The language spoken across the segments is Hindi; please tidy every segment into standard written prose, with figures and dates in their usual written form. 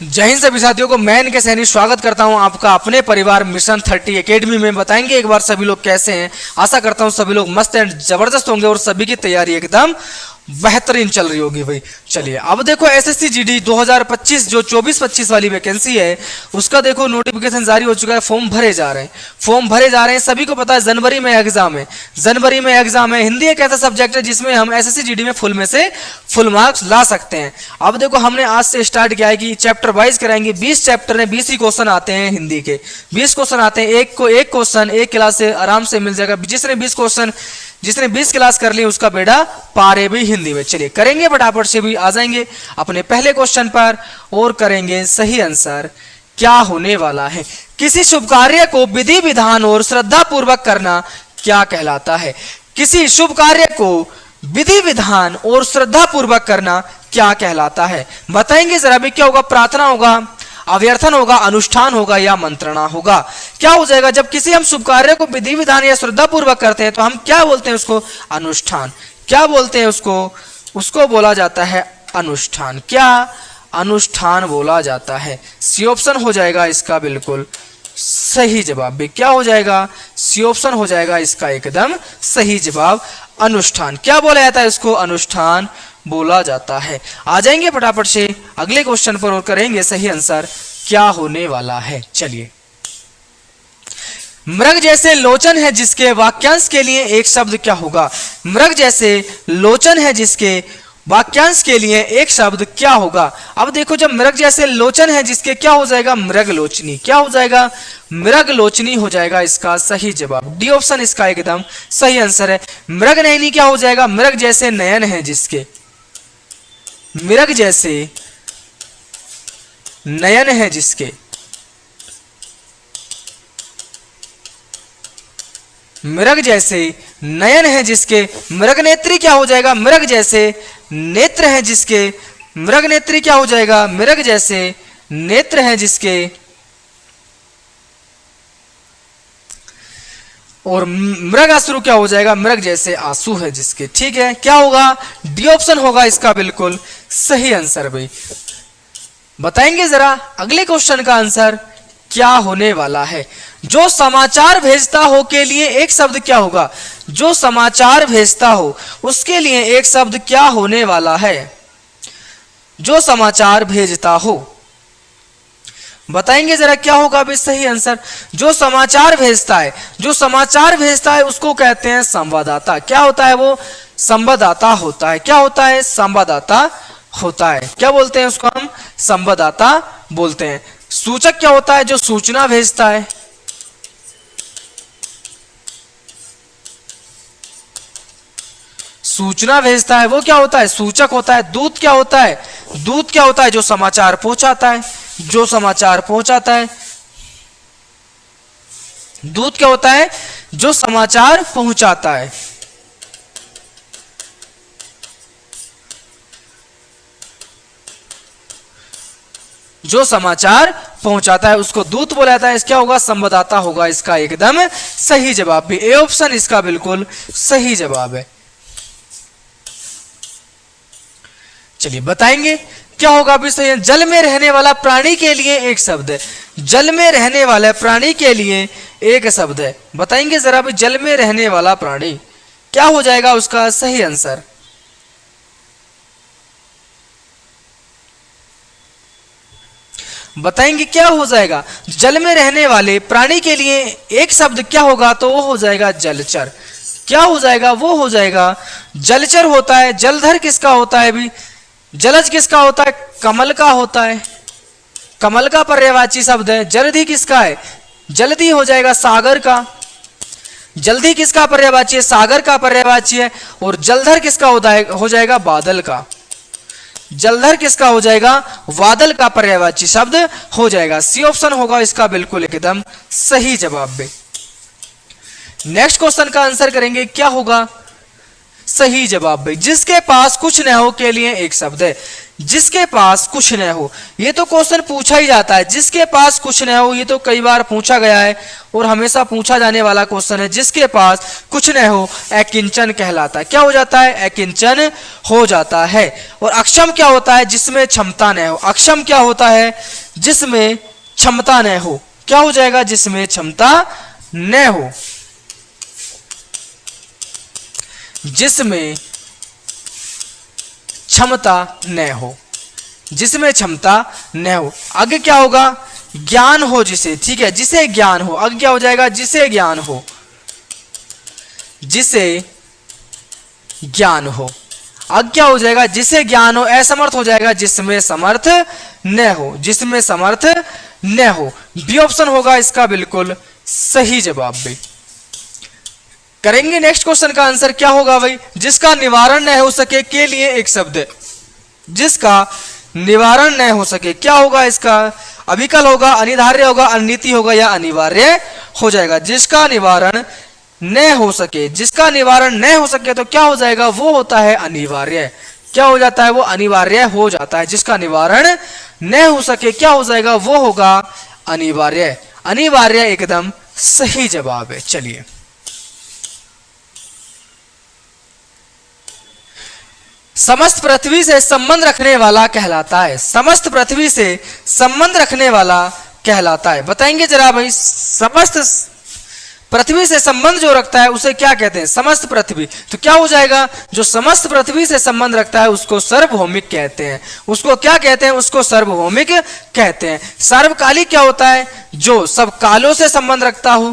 जय हिंद सभी साथियों को मैं इनके सैनिक स्वागत करता हूं आपका अपने परिवार मिशन 30 एकेडमी में। बताएंगे एक बार सभी लोग कैसे हैं। आशा करता हूं सभी लोग मस्त एंड जबरदस्त होंगे और सभी की तैयारी एकदम बेहतरीन चल रही होगी भाई। चलिए अब देखो एसएससी जीडी 2025 जो 24-25 वाली वैकेंसी है उसका देखो नोटिफिकेशन जारी हो चुका है। फॉर्म भरे जा रहे हैं सभी को पता है जनवरी में एग्जाम है। हिंदी एक ऐसा सब्जेक्ट है जिसमें हम एसएससी जीडी में फुल में से फुल मार्क्स ला सकते हैं। अब देखो हमने आज से स्टार्ट किया है कि चैप्टर वाइज कराएंगे। 20 चैप्टर में 20 ही क्वेश्चन आते हैं हिंदी के, 20 क्वेश्चन आते हैं। एक क्वेश्चन एक क्लास से आराम से मिल जाएगा। जिसने 20 क्लास कर ली उसका बेड़ा पार है भी हिंदी में। चलिए करेंगे फटाफट से भी आ जाएंगे अपने पहले क्वेश्चन पर और करेंगे सही आंसर क्या होने वाला है। किसी शुभ कार्य को विधि विधान और श्रद्धा पूर्वक करना क्या कहलाता है। किसी शुभ कार्य को विधि विधान और श्रद्धा पूर्वक करना क्या कहलाता है। बताएंगे जरा भी क्या होगा। प्रार्थना होगा, अव्यर्थन होगा, अनुष्ठान होगा या मंत्रणा होगा। क्या हो जाएगा जब किसी हम शुभ कार्य को विधि विधान या श्रद्धा पूर्वक करते हैं तो हम क्या बोलते हैं उसको, अनुष्ठान। क्या बोलते हैं उसको बोला जाता है अनुष्ठान। क्या अनुष्ठान बोला जाता है। सी ऑप्शन हो जाएगा इसका बिल्कुल सही जवाब भी। क्या हो जाएगा, सी ऑप्शन हो जाएगा इसका एकदम सही जवाब अनुष्ठान। क्या बोला जाता है इसको, अनुष्ठान बोला जाता है। आ जाएंगे फटाफट से अगले क्वेश्चन पर और करेंगे सही आंसर क्या होने वाला है। चलिए मृग जैसे लोचन है जिसके वाक्यांश के लिए एक शब्द क्या होगा। मृग जैसे लोचन है जिसके वाक्यांश के लिए एक शब्द क्या होगा। अब देखो जब मृग जैसे लोचन है जिसके क्या हो जाएगा, मृग लोचनी। क्या हो जाएगा, मृग लोचनी हो जाएगा इसका सही जवाब। डी ऑप्शन इसका एकदम सही आंसर है। मृग नयनी क्या हो जाएगा, मृग जैसे नयन है जिसके, मृग जैसे नयन है जिसके, मृग जैसे नयन है जिसके। मृग नेत्री क्या हो जाएगा, मृग जैसे नेत्र है जिसके। मृग नेत्री क्या हो जाएगा, मृग जैसे नेत्र है जिसके। और मृगासुर क्या हो जाएगा, मृग जैसे आंसू है जिसके। ठीक है, क्या होगा, डी ऑप्शन होगा इसका बिल्कुल सही आंसर भाई। बताएंगे जरा अगले क्वेश्चन का आंसर क्या होने वाला है। जो समाचार भेजता हो के लिए एक शब्द क्या होगा। जो समाचार भेजता हो उसके लिए एक शब्द क्या होने वाला है। जो समाचार भेजता हो, बताएंगे जरा क्या होगा अभी सही आंसर। जो समाचार भेजता है, जो समाचार भेजता है उसको कहते हैं संवाददाता। क्या होता है वो, संवाददाता होता है। क्या होता है, संवाददाता होता है। क्या बोलते हैं उसको हम, संवाददाता बोलते हैं। सूचक क्या होता है, जो सूचना भेजता है। सूचना भेजता है वो क्या होता है, सूचक होता है। दूत क्या होता है, दूत क्या होता है, जो समाचार पहुंचाता है, जो समाचार पहुंचाता है। दूत क्या होता है, जो समाचार पहुंचाता है। जो समाचार पहुंचाता है उसको दूत बोला जाता है। क्या होगा, संवाददाता होगा इसका एकदम सही जवाब भी। ए ऑप्शन इसका बिल्कुल सही जवाब है। चलिए बताएंगे क्या होगा अभी सही। जल में रहने वाला प्राणी के लिए एक शब्द है। जल में रहने वाले प्राणी के लिए एक शब्द है। बताएंगे जरा भी जल में रहने वाला प्राणी क्या हो जाएगा उसका सही आंसर। बताएंगे क्या हो जाएगा, जल में रहने वाले प्राणी के लिए एक शब्द क्या होगा, तो वो हो जाएगा जलचर। क्या हो जाएगा, वो हो जाएगा जलचर होता है। जलधर किसका होता है भी, जलज किसका होता है, कमल का होता है। कमल का पर्यायवाची शब्द है। जलधि किसका है, जल्दी हो जाएगा सागर का। जल्दी किसका पर्यायवाची है, सागर का पर्यायवाची है। और जलधर किसका होता है, हो जाएगा बादल का। जलधर किसका हो जाएगा, बादल का पर्यायवाची शब्द हो जाएगा। सी ऑप्शन होगा इसका बिल्कुल एकदम सही जवाब भी। नेक्स्ट क्वेश्चन का आंसर करेंगे क्या होगा सही जवाब भाई। जिसके पास कुछ न हो के लिए एक शब्द है। जिसके पास कुछ न हो। ये तो क्वेश्चन पूछा ही जाता है, जिसके पास कुछ न हो, ये तो कई बार पूछा गया है और हमेशा पूछा जाने वाला क्वेश्चन है। जिसके पास कुछ न हो अकिंचन कहलाता है। क्या हो जाता है? अकिंचन हो जाता है। और अक्षम क्या होता है? जिसमें क्षमता न हो। अक्षम क्या होता है? जिसमें क्षमता न हो। क्या हो जाएगा? जिसमें क्षमता न हो। जिसमें क्षमता न हो। जिसमें क्षमता न हो। आगे क्या होगा? ज्ञान हो जिसे। ठीक है, जिसे ज्ञान हो। आगे क्या हो जाएगा? जिसे ज्ञान हो। जिसे ज्ञान हो। आगे क्या हो जाएगा? जिसे ज्ञान हो। असमर्थ हो जाएगा जिसमें समर्थ न हो। जिसमें समर्थ न हो। बी ऑप्शन होगा इसका बिल्कुल सही जवाब भी। करेंगे नेक्स्ट क्वेश्चन का आंसर क्या होगा भाई? जिसका निवारण न हो सके के लिए एक शब्द है। जिसका निवारण न हो सके, क्या होगा इसका? अविकल होगा, अनिवार्य होगा, अनिति होगा या अनिवार्य हो जाएगा। जिसका निवारण न हो सके, जिसका निवारण न हो सके तो क्या हो जाएगा? वो होता है अनिवार्य। क्या हो जाता है? वो अनिवार्य हो जाता है। जिसका निवारण न हो सके क्या हो जाएगा? वो होगा अनिवार्य। अनिवार्य एकदम सही जवाब है। चलिए, समस्त पृथ्वी से संबंध रखने वाला कहलाता है। समस्त पृथ्वी से संबंध रखने वाला कहलाता है। बताएंगे जरा भाई, समस्त पृथ्वी से संबंध जो रखता है उसे क्या कहते हैं? समस्त पृथ्वी। तो क्या हो जाएगा? जो समस्त पृथ्वी से संबंध रखता है उसको सार्वभौमिक कहते हैं। उसको क्या कहते हैं? उसको सार्वभौमिक कहते हैं। सार्वकालिक क्या होता है? जो सब कालों से संबंध रखता हो,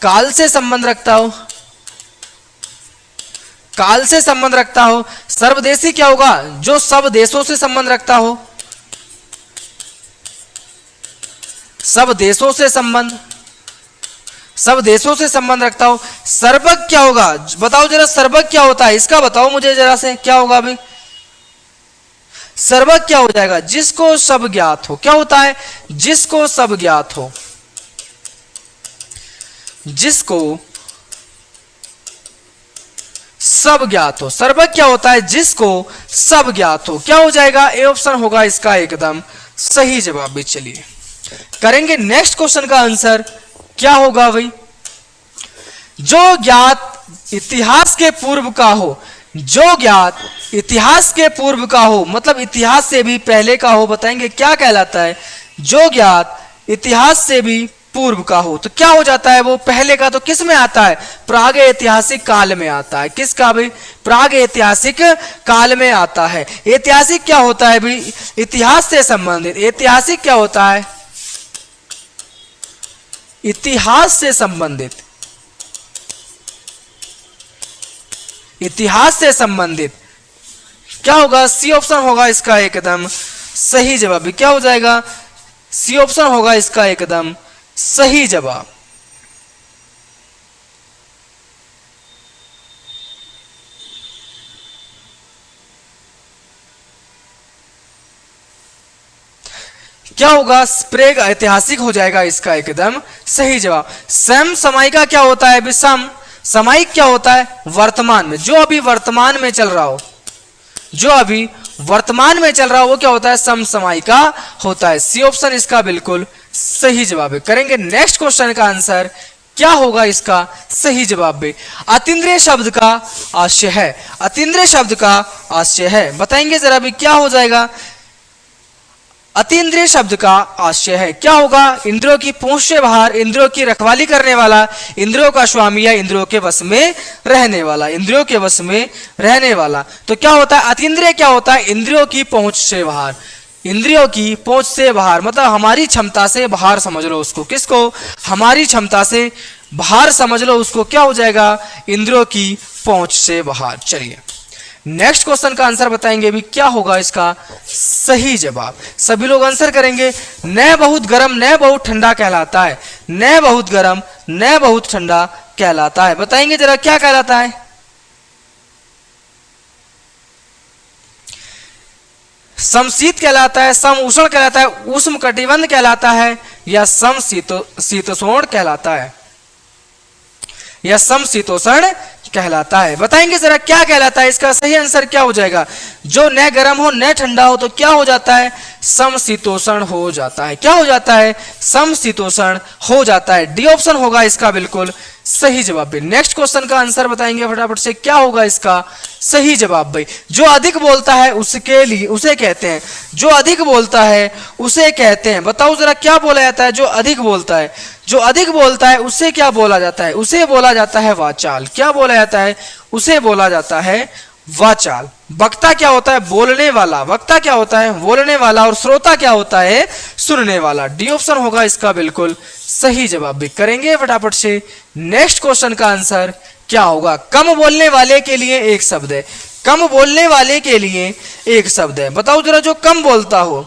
काल से संबंध रखता हो, काल से संबंध रखता हो। सर्वदेशी क्या होगा? जो सब देशों से संबंध रखता हो, सब देशों से संबंध, सब देशों से संबंध रखता हो। सर्वज्ञ क्या होगा? बताओ जरा, सर्वज्ञ क्या होता है? इसका बताओ मुझे जरा से, क्या होगा अभी? सर्वज्ञ क्या हो जाएगा? जिसको सब ज्ञात हो। क्या होता है? जिसको सब ज्ञात हो। जिसको सब ज्ञात हो। सर्वज्ञ क्या होता है? जिसको सब ज्ञात हो। क्या हो जाएगा? ए ऑप्शन होगा इसका एकदम सही जवाब भी। चलिए, करेंगे नेक्स्ट क्वेश्चन का आंसर क्या होगा भाई? जो ज्ञात इतिहास के पूर्व का हो। जो ज्ञात इतिहास के पूर्व का हो, मतलब इतिहास से भी पहले का हो। बताएंगे क्या कहलाता है? जो ज्ञात इतिहास से भी पूर्व का हो। तो क्या हो जाता है? वो पहले का। तो किस में आता है? प्राग ऐतिहासिक काल में आता है। किसका भाई? प्राग ऐतिहासिक काल में आता है। ऐतिहासिक क्या होता है भाई? इतिहास से संबंधित। ऐतिहासिक क्या होता है? इतिहास से संबंधित। इतिहास से संबंधित क्या होगा? सी ऑप्शन होगा इसका एकदम सही जवाब भी। क्या हो जाएगा? सी ऑप्शन होगा इसका एकदम सही जवाब। क्या होगा? स्प्रेग ऐतिहासिक हो जाएगा इसका एकदम सही जवाब। सम समायिका क्या होता है? विषम समायिक क्या होता है? वर्तमान में, जो अभी वर्तमान में चल रहा हो, जो अभी वर्तमान में चल रहा हो वो क्या होता है? समसमायिका होता है। सी ऑप्शन इसका बिल्कुल सही जवाब है। करेंगे नेक्स्ट क्वेश्चन का आंसर क्या होगा इसका सही जवाब भी? अतीन्द्रिय शब्द का आशय है। अतीन्द्रिय शब्द का आशय है। बताएंगे जरा भी क्या हो जाएगा? अतीन्द्रिय शब्द का आशय है। क्या होगा? इंद्रियों की पूंछ से बाहर, इंद्रियों की रखवाली करने वाला, इंद्रियों का स्वामी या इंद्रियों के वश में रहने वाला। इंद्रियों के वश में रहने वाला। तो क्या होता है? अतीन्द्रिय क्या होता है? इंद्रियों की पहुंच से बाहर। इंद्रियों की पहुंच से बाहर मतलब हमारी क्षमता से बाहर समझ लो उसको। किसको? हमारी क्षमता से बाहर समझ लो उसको। क्या हो जाएगा? इंद्रियों की पहुंच से बाहर। चलिए, नेक्स्ट क्वेश्चन का आंसर बताएंगे भी क्या होगा इसका सही जवाब। सभी लोग आंसर करेंगे। न बहुत गर्म न बहुत ठंडा कहलाता है। न बहुत गर्म न बहुत ठंडा कहलाता है। बताएंगे जरा क्या कहलाता है? समशीत कहलाता है, सम उष्ण कहलाता है, उष्ण कटिबंध कहलाता है या सम शीतोष्ण कहलाता है, या सम शीतोष्ण कहलाता है। बताएंगे जरा क्या कहलाता है, इसका सही आंसर क्या हो जाएगा। जो न गर्म हो न ठंडा हो तो क्या हो जाता है, समशीतोष्ण हो जाता है। क्या हो जाता है, समशीतोष्ण हो जाता है। डी ऑप्शन होगा इसका बिल्कुल सही जवाब भाई। नेक्स्ट क्वेश्चन का आंसर बताएंगे फटाफट से, क्या होगा इसका सही जवाब भाई। जो अधिक बोलता है उसके लिए उसे कहते हैं, जो अधिक बोलता है उसे कहते हैं। बताओ जरा क्या बोला जाता है, जो अधिक बोलता है, जो अधिक बोलता है उसे क्या बोला जाता है, उसे बोला जाता है वाचाल। क्या बोला जाता है, उसे बोला जाता है वाचाल। वक्ता क्या होता है, बोलने वाला। वक्ता क्या होता है, बोलने वाला। और श्रोता क्या होता है, सुनने वाला। डी ऑप्शन होगा इसका बिल्कुल सही जवाब भी। करेंगे फटाफट से नेक्स्ट क्वेश्चन का आंसर क्या होगा। कम बोलने वाले के लिए एक शब्द है, कम बोलने वाले के लिए एक शब्द है। बताओ जरा जो कम बोलता हो,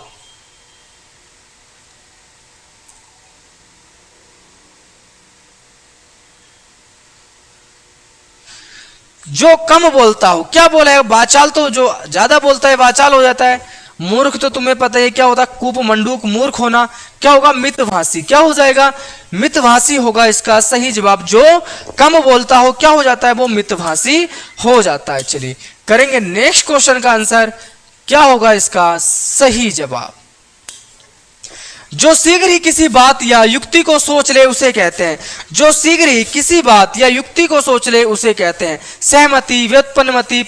जो कम बोलता हो क्या बोला है, वाचाल। तो जो ज्यादा बोलता है वाचाल हो जाता है। मूर्ख तो तुम्हें पता है क्या होता है, कूप मंडूक मूर्ख होना। क्या होगा, मितभाषी। क्या हो जाएगा, मितभाषी होगा इसका सही जवाब। जो कम बोलता हो क्या हो जाता है, वो मितभाषी हो जाता है। चलिए करेंगे नेक्स्ट क्वेश्चन का आंसर क्या होगा इसका सही जवाब। जो शीघ्र ही किसी बात या युक्ति को सोच ले उसे कहते हैं, जो शीघ्र ही किसी बात या युक्ति को सोच ले उसे कहते हैं सहमति, व्युत्पन्नमति,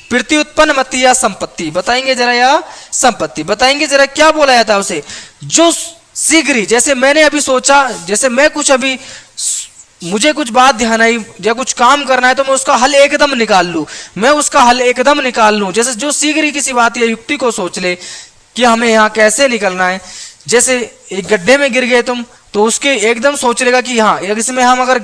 प्रत्युत्पन्नमति या संपत्ति। बताएंगे जरा, या संपत्ति। बताएंगे जरा क्या बोला जाता है उसे। जो शीघ्र ही, जैसे मैंने अभी सोचा, जैसे मैं कुछ अभी मुझे कुछ बात ध्यान आई या कुछ काम करना है तो मैं उसका हल एकदम निकाल लूं, मैं उसका हल एकदम निकाल लूं। जैसे जो शीघ्र ही किसी बात या युक्ति को सोच ले कि हमें यहाँ कैसे निकलना है। जैसे एक गड्ढे में गिर गए तुम, तो उसके एकदम सोच लेगा कि हाँ इसमें हम अगर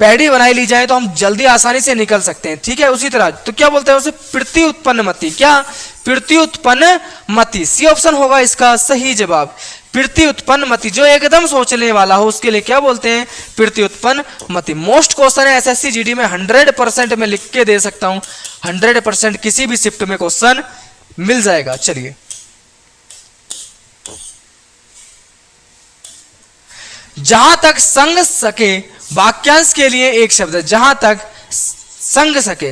पैड़ी बनाई ली जाए तो हम जल्दी आसानी से निकल सकते हैं। ठीक है, उसी तरह तो क्या बोलते हैं उसे, प्रत्युत्पन्नमति। क्या, प्रत्युत्पन्नमति। सी ऑप्शन होगा इसका सही जवाब, प्रत्युत्पन्नमति। जो एकदम सोचने वाला हो उसके लिए क्या बोलते हैं, प्रत्युत्पन्नमति। मोस्ट क्वेश्चन है एसएससी जीडी में, 100% में लिख के दे सकता हूं। 100% किसी भी शिफ्ट में क्वेश्चन मिल जाएगा। चलिए जहां तक संग सके वाक्यांश के लिए एक शब्द है, जहां तक संग सके।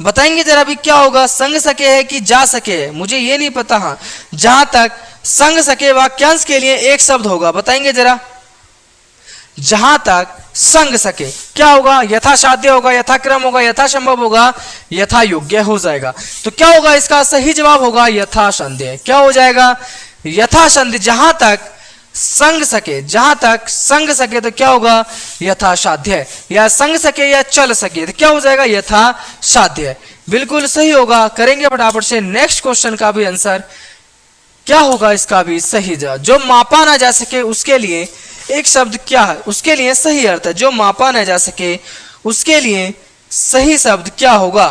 बताएंगे जरा अभी क्या होगा, संग सके है कि जा सके है, मुझे ये नहीं पता। हाँ, जहां तक संग सके वाक्यांश के लिए एक शब्द होगा। बताएंगे जरा, जहां तक संग सके क्या होगा, यथासाध्य होगा, यथाक्रम होगा, यथासंभव होगा, यथा योग्य हो जाएगा। तो क्या होगा इसका सही जवाब होगा यथासंध्य। क्या हो जाएगा, यथासंध्य। जहां तक संग सके, जहां तक संग सके तो क्या होगा, यथासाध्य। या संग सके या चल सके तो क्या हो जाएगा, यथासाध्य। बिल्कुल सही होगा। करेंगे फटाफट से नेक्स्ट क्वेश्चन का भी आंसर क्या होगा इसका भी सही जवाब। जो मापा ना जा सके उसके लिए एक शब्द क्या है, उसके लिए सही अर्थ है। जो मापा ना जा सके उसके लिए सही शब्द क्या होगा।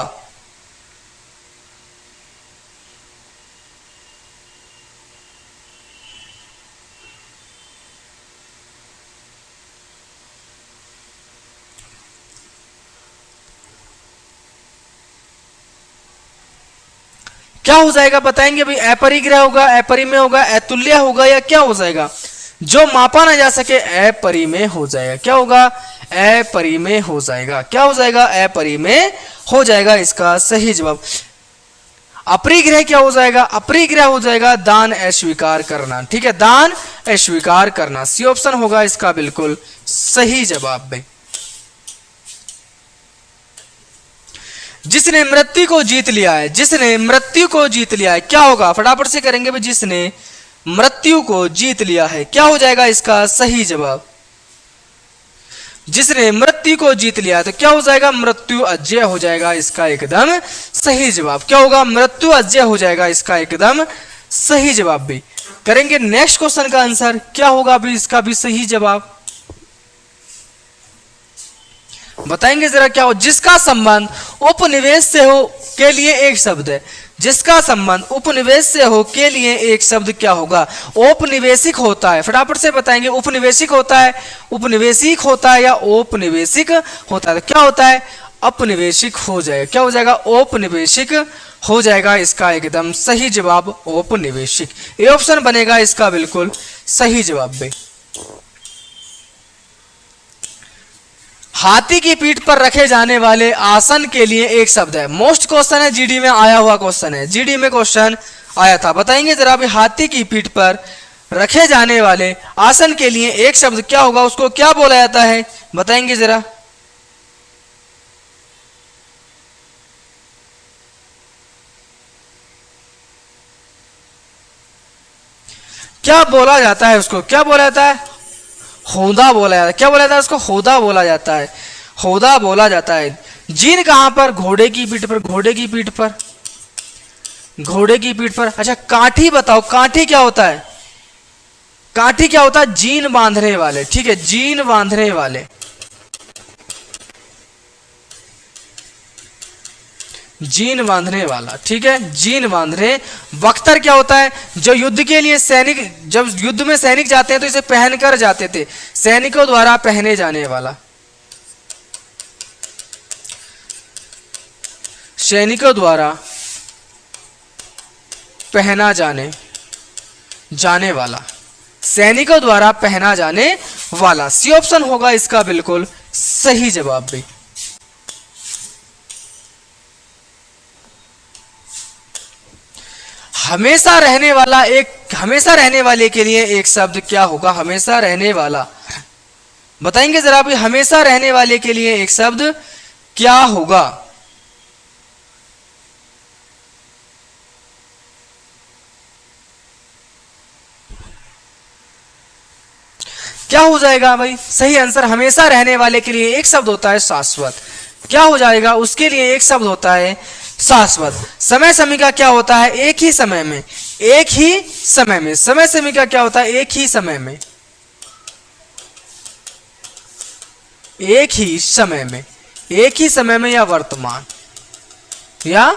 क्या हो जाएगा बताएंगे भाई, अपरिग्रह होगा, अपरिमेय होगा, अतुल्य होगा, या क्या हो जाएगा। जो मापा ना जा सके अपरिमेय हो जाएगा। क्या होगा, अपरिमेय हो जाएगा। क्या हो जाएगा, अपरिमेय हो जाएगा इसका सही जवाब। अपरिग्रह क्या हो जाएगा, अपरिग्रह हो जाएगा दान अस्वीकार करना। ठीक है, दान अस्वीकार करना। सी ऑप्शन होगा इसका बिल्कुल सही जवाब भाई। जिसने मृत्यु को जीत लिया है, जिसने मृत्यु को जीत लिया है क्या होगा, फटाफट से करेंगे भाई। जिसने मृत्यु को जीत लिया है क्या हो जाएगा इसका सही जवाब। जिसने मृत्यु को जीत लिया तो क्या हो जाएगा, मृत्यु अजय हो जाएगा इसका एकदम सही जवाब। क्या होगा, मृत्यु अजय हो जाएगा इसका एकदम सही जवाब भी। करेंगे नेक्स्ट क्वेश्चन का आंसर क्या होगा भी इसका भी सही जवाब। बताएंगे जरा क्या हो। जिसका संबंध उपनिवेश से हो के लिए एक शब्द है, जिसका संबंध उपनिवेश से हो के लिए एक शब्द क्या होगा, औपनिवेशिक होता है। फटाफट से बताएंगे, उपनिवेशिक होता है, उपनिवेशिक होता है या औपनिवेशिक होता है। क्या होता है, अपनिवेशिक हो जाएगा। क्या हो जाएगा, औपनिवेशिक हो जाएगा इसका एकदम सही जवाब, औपनिवेशिक। ये ऑप्शन बनेगा इसका बिल्कुल सही जवाब भी। हाथी की पीठ पर रखे जाने वाले आसन के लिए एक शब्द है। मोस्ट क्वेश्चन है, जीडी में आया हुआ क्वेश्चन है, जीडी में क्वेश्चन आया था। बताएंगे जरा अभी, हाथी की पीठ पर रखे जाने वाले आसन के लिए एक शब्द क्या होगा, उसको क्या बोला जाता है, बताएंगे जरा। क्या बोला जाता है उसको, क्या बोला जाता है, होदा बोला जाता है। क्या बोला जाता है उसको, होदा बोला जाता है, होदा बोला जाता है। जीन कहां पर, घोड़े की पीठ पर, घोड़े की पीठ पर, घोड़े की पीठ पर। अच्छा काठी बताओ, काठी क्या होता है, काठी क्या होता है, जीन बांधने वाले, ठीक है, जीन बांधने वाले, जीन बांधने वाला, ठीक है, जीन बांधने। बख्तर क्या होता है, जो युद्ध के लिए सैनिक, जब युद्ध में सैनिक जाते हैं तो इसे पहनकर जाते थे, सैनिकों द्वारा पहने जाने वाला, सैनिकों द्वारा पहना जाने वाला, सैनिकों द्वारा पहना जाने वाला। सी ऑप्शन होगा इसका बिल्कुल सही जवाब भी। हमेशा रहने वाला, एक हमेशा रहने वाले के लिए एक शब्द क्या होगा, हमेशा रहने वाला, बताएंगे जरा भी, हमेशा रहने वाले के लिए एक शब्द क्या होगा। क्या हो जाएगा भाई, सही आंसर, हमेशा रहने वाले के लिए एक शब्द होता है शाश्वत। क्या हो जाएगा, उसके लिए एक शब्द होता है शाश्वत। समय समीका क्या होता है, एक ही समय में, एक ही समय में, समय समीका क्या होता है, एक ही समय में, एक ही समय में, एक ही समय में, या वर्तमान, या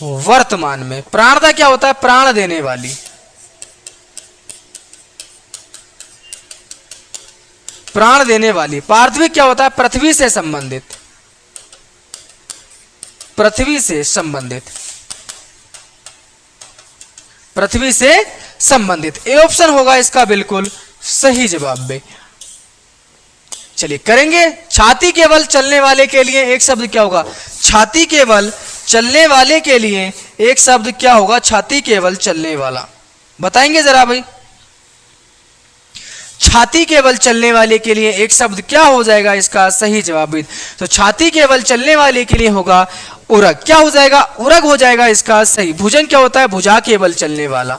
वर्तमान में। प्राणता क्या होता है, प्राण देने वाली, प्राण देने वाली। पार्थिव क्या होता है, पृथ्वी से संबंधित, पृथ्वी से संबंधित, पृथ्वी से संबंधित। ए ऑप्शन होगा इसका बिल्कुल सही जवाब भी। चलिए करेंगे, छाती केवल चलने वाले के लिए एक शब्द क्या होगा, छाती केवल चलने वाले के लिए एक शब्द क्या होगा, छाती केवल चलने वाला, बताएंगे जरा भाई। छाती केवल चलने वाले के लिए एक शब्द क्या हो जाएगा इसका सही जवाब भी। तो छाती केवल चलने वाले के लिए होगा उरग, क्या हो जाएगा, उरग हो जाएगा इसका सही। भुजंग क्या होता है, भुजा केवल चलने वाला,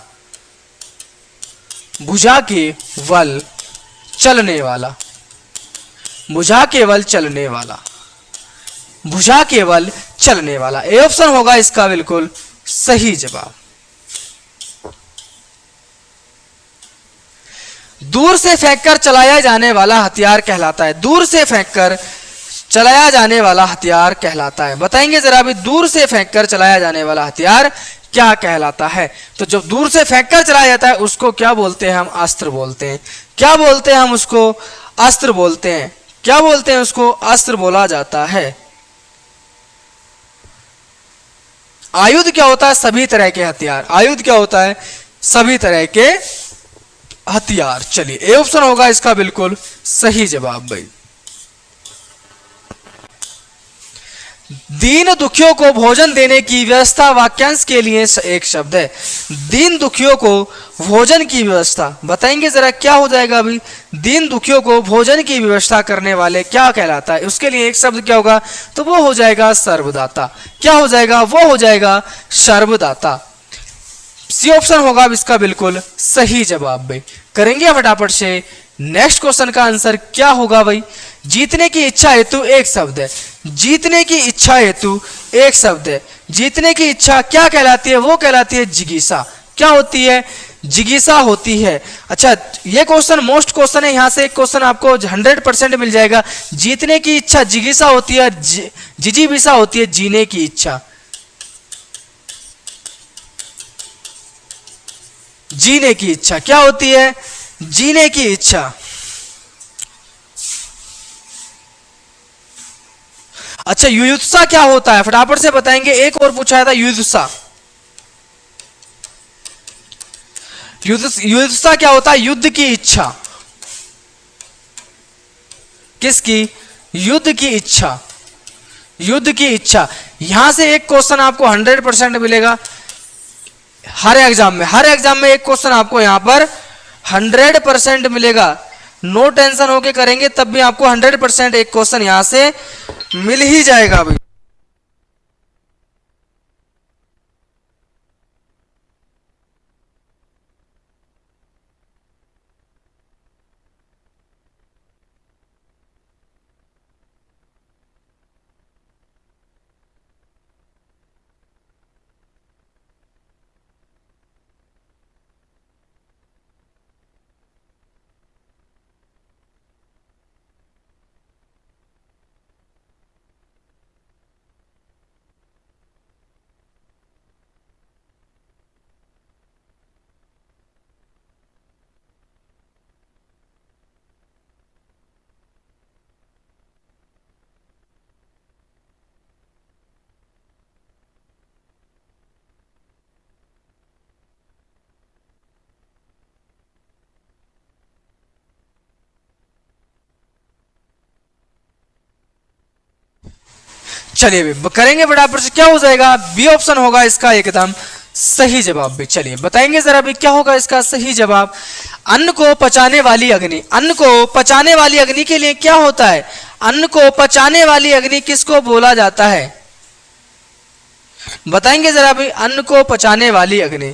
भुजा केवल चलने वाला, भुजा केवल चलने वाला, भुजा केवल चलने वाला। ए ऑप्शन होगा इसका बिल्कुल सही जवाब। दूर से फेंककर चलाया जाने वाला हथियार कहलाता है, दूर से फेंककर चलाया जाने वाला हथियार कहलाता है, बताएंगे जरा भी, दूर से फेंककर चलाया जाने वाला हथियार क्या कहलाता है। तो जब दूर से फेंककर चलाया जाता है उसको क्या बोलते हैं, हम अस्त्र बोलते हैं। क्या बोलते हैं हम उसको, अस्त्र बोलते हैं। क्या बोलते हैं उसको, अस्त्र बोला जाता है। आयुध क्या होता है, सभी तरह के हथियार, आयुध क्या होता है, सभी तरह के हथियार। चलिए ए ऑप्शन होगा इसका बिल्कुल सही जवाब भाई। दीन दुखियों को भोजन देने की व्यवस्था वाक्यांश के लिए एक शब्द है। दीन दुखियों को भोजन की व्यवस्था, बताएंगे जरा क्या हो जाएगा अभी, दीन दुखियों को भोजन की व्यवस्था करने वाले क्या कहलाता है, उसके लिए एक शब्द क्या होगा, तो वो हो जाएगा सर्वदाता। क्या हो जाएगा, वो हो जाएगा सर्वदाता। सी ऑप्शन होगा इसका बिल्कुल सही जवाब भाई। करेंगे फटाफट से नेक्स्ट क्वेश्चन का आंसर क्या होगा भाई। जीतने की इच्छा हेतु एक शब्द है, जीतने की इच्छा हेतु एक शब्द है। जीतने की इच्छा क्या कहलाती है, वो कहलाती है जिगीसा। क्या होती है, जिगीसा होती है। अच्छा ये क्वेश्चन मोस्ट क्वेश्चन है, यहां से एक क्वेश्चन आपको 100% मिल जाएगा। जीतने की इच्छा जिगीसा होती है, जिजीविसा होती है जीने की इच्छा, जीने की इच्छा क्या होती है, जीने की इच्छा। अच्छा युयुत्सा क्या होता है, फटाफट से बताएंगे। एक और पूछा था युयुत्सा, युयुत्सा क्या होता है, युद्ध की इच्छा। किसकी, युद्ध की इच्छा, युद्ध की इच्छा। यहां से एक क्वेश्चन आपको 100% मिलेगा हर एग्जाम में, हर एग्जाम में एक क्वेश्चन आपको यहां पर 100% मिलेगा। नो टेंशन होके करेंगे तब भी आपको 100% एक क्वेश्चन यहां से मिल ही जाएगा भाई। चलिए करेंगे फटाफट से, क्या हो जाएगा, बी ऑप्शन होगा इसका एकदम सही जवाब भी। चलिए बताएंगे जरा भी क्या होगा इसका सही जवाब। अन्न को पचाने वाली अग्नि, अन्न को पचाने वाली अग्नि के लिए क्या होता है, अन्न को पचाने वाली अग्नि किसको बोला जाता है, बताएंगे जरा भी, अन्न को पचाने वाली अग्नि।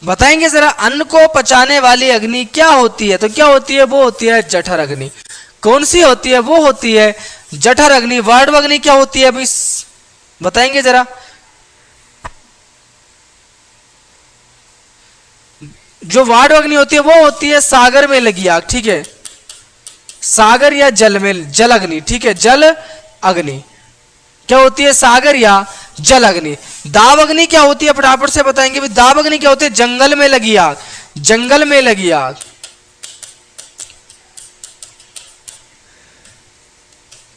बताएंगे जरा, अन्न को पचाने वाली अग्नि क्या होती है, तो क्या होती है, वो होती है जठर अग्नि। कौन सी होती है, वो होती है जठर अग्नि। वार्ड अग्नि क्या होती है अभी बताएंगे जरा। जो वार्ड अग्नि होती है वो होती है सागर में लगी आग, ठीक है, सागर या जल में, जल अग्नि, ठीक है, जल अग्नि क्या होती है, सागर या जल अग्नि। दाव अग्नि क्या होती है, फटाफट से बताएंगे भी, दाव अग्नि क्या होती है, जंगल में लगी आग, जंगल में लगी आग,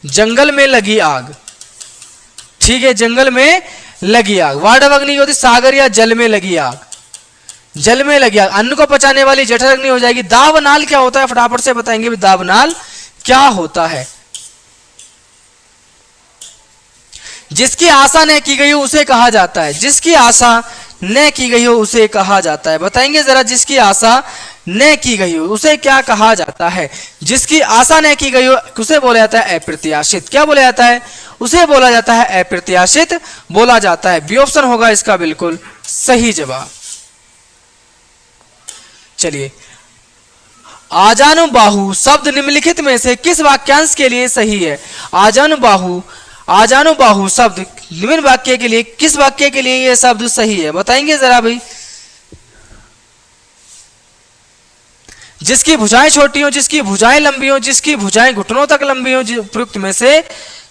जंगल में लगी आग, ठीक है, जंगल में लगी आग। वार्डव अग्नि होती है सागर या जल में लगी आग, जल में लगी आग। अन्न को पचाने वाली जठर अग्नि हो जाएगी। दावनाल क्या होता है, फटाफट से बताएंगे भी, दावनाल क्या होता है। जिसकी आशा न की गई हो उसे कहा जाता है, जिसकी आशा न की गई हो उसे कहा जाता है। बताएंगे जरा, जिसकी आशा न की गई हो उसे क्या कहा जाता है, जिसकी आशा न की गई हो उसे बोला जाता है अप्रत्याशित। क्या बोला जाता है, उसे बोला जाता है अप्रत्याशित बोला जाता है। बी ऑप्शन होगा इसका बिल्कुल सही जवाब। चलिए, आजानुबाहु शब्द निम्नलिखित में से किस वाक्यांश के लिए सही है। आजानुबाहु, आजानुबाहु शब्द निम्न वाक्य के लिए, किस वाक्य के लिए यह शब्द सही है, बताएंगे जरा भाई। जिसकी भुजाएं छोटी हो, जिसकी भुजाएं लंबी हो, जिसकी भुजाएं घुटनों तक लंबी हो, उपयुक्त में से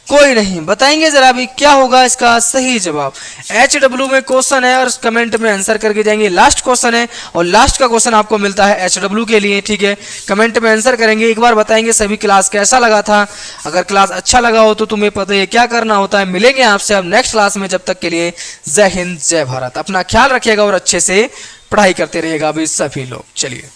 कोई नहीं। बताएंगे जरा भी क्या होगा इसका सही जवाब। HW में क्वेश्चन है और कमेंट में आंसर करके जाएंगे। लास्ट क्वेश्चन है और लास्ट का क्वेश्चन आपको मिलता है HW के लिए, ठीक है। कमेंट में आंसर करेंगे। एक बार बताएंगे सभी क्लास कैसा लगा था। अगर क्लास अच्छा लगा हो तो तुम्हें पता है क्या करना होता है। मिलेंगे आपसे अब नेक्स्ट क्लास में, जब तक के लिए जय हिंद जय भारत। अपना ख्याल रखिएगा और अच्छे से पढ़ाई करते रहिएगा अभी सभी लोग। चलिए।